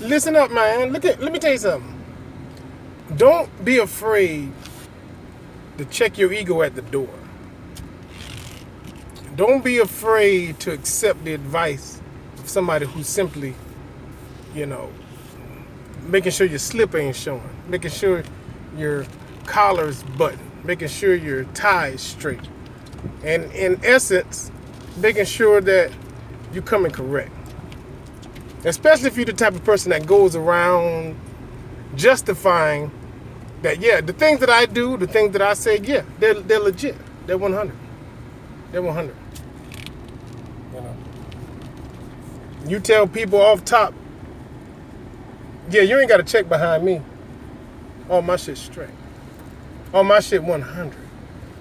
Listen up, man. Let me tell you something. Don't be afraid to check your ego at the door. Don't be afraid to accept the advice of somebody who's simply, you know, making sure your slip ain't showing, making sure your collar's buttoned, making sure your tie is straight, and in essence, making sure that you're coming correct. Especially if you're the type of person that goes around justifying that, yeah, the things that I do, the things that I say, yeah, they're legit. They're 100. They're 100. You know, you tell people off top, yeah, you ain't got to check behind me. All my shit's straight. All my shit 100.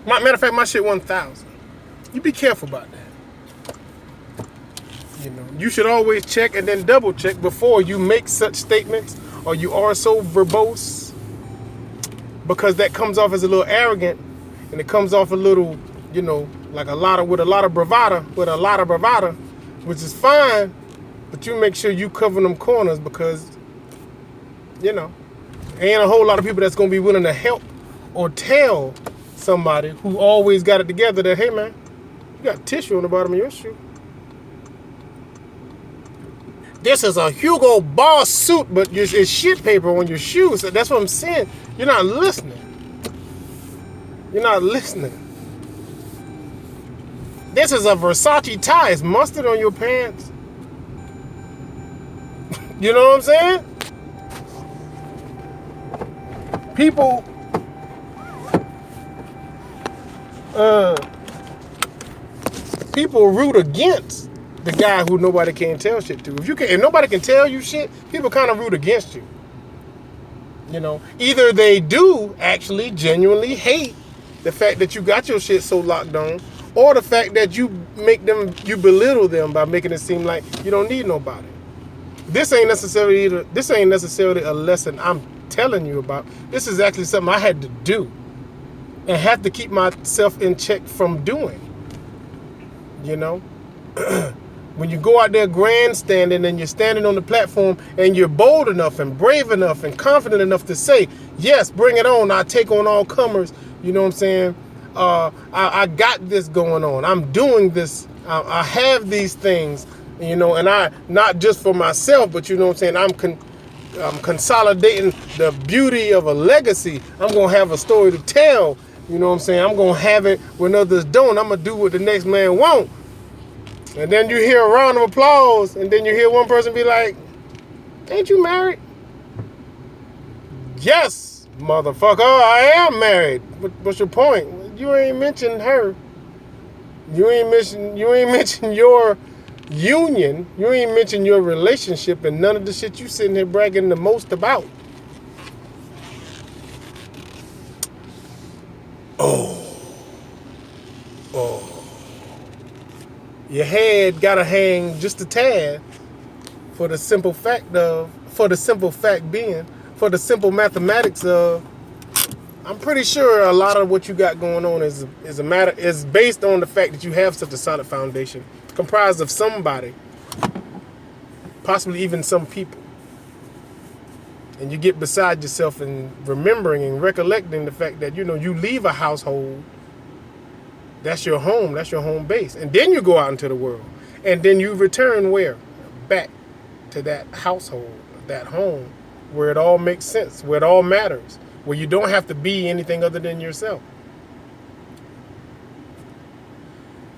Matter of fact, my shit 1,000. You be careful about that. You know, you should always check and then double check before you make such statements, or you are so verbose, because that comes off as a little arrogant, and it comes off a little, you know, like with a lot of bravado, which is fine, but you make sure you cover them corners, because, you know, ain't a whole lot of people that's gonna be willing to help or tell somebody who always got it together that, hey man, you got tissue on the bottom of your shoe. This is a Hugo Boss suit, but it's shit paper on your shoes. That's what I'm saying. You're not listening. You're not listening. This is a Versace tie. It's mustard on your pants. You know what I'm saying? People root against the guy who nobody can tell shit to. If nobody can tell you shit, people kind of root against you. You know, either they do actually genuinely hate the fact that you got your shit so locked on, or the fact that you belittle them by making it seem like you don't need nobody. This ain't necessarily a lesson I'm telling you about. This is actually something I had to do and have to keep myself in check from doing. You know, when you go out there grandstanding and you're standing on the platform and you're bold enough and brave enough and confident enough to say, yes, bring it on, I take on all comers, you know what I'm saying? I got this going on. I'm doing this. I have these things, you know, and I, not just for myself, but you know what I'm saying? I'm consolidating the beauty of a legacy. I'm going to have a story to tell. You know what I'm saying? I'm going to have it when others don't. I'm going to do what the next man won't. And then you hear a round of applause, and then you hear one person be like, ain't you married? Yes, motherfucker, I am married. What's your point? You ain't mentioned her. You ain't mentioned your union. You ain't mentioned your relationship, and none of the shit you sitting here bragging the most about. Oh. Your head gotta hang just a tad for the simple mathematics of, I'm pretty sure a lot of what you got going on is based on the fact that you have such a solid foundation, comprised of somebody, possibly even some people. And you get beside yourself and remembering and recollecting the fact that, you know, you leave a household. That's your home. That's your home base. And then you go out into the world. And then you return where? Back to that household, that home, where it all makes sense, where it all matters, where you don't have to be anything other than yourself.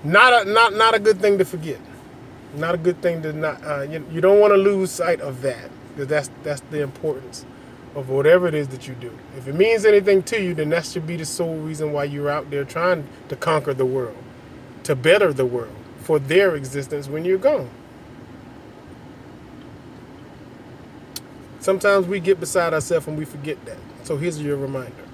Not a good thing to forget. Not a good thing to not. You don't want to lose sight of that, because that's the importance of whatever it is that you do. If it means anything to you, then that should be the sole reason why you're out there trying to conquer the world, to better the world for their existence when you're gone. Sometimes we get beside ourselves and we forget that. So here's your reminder.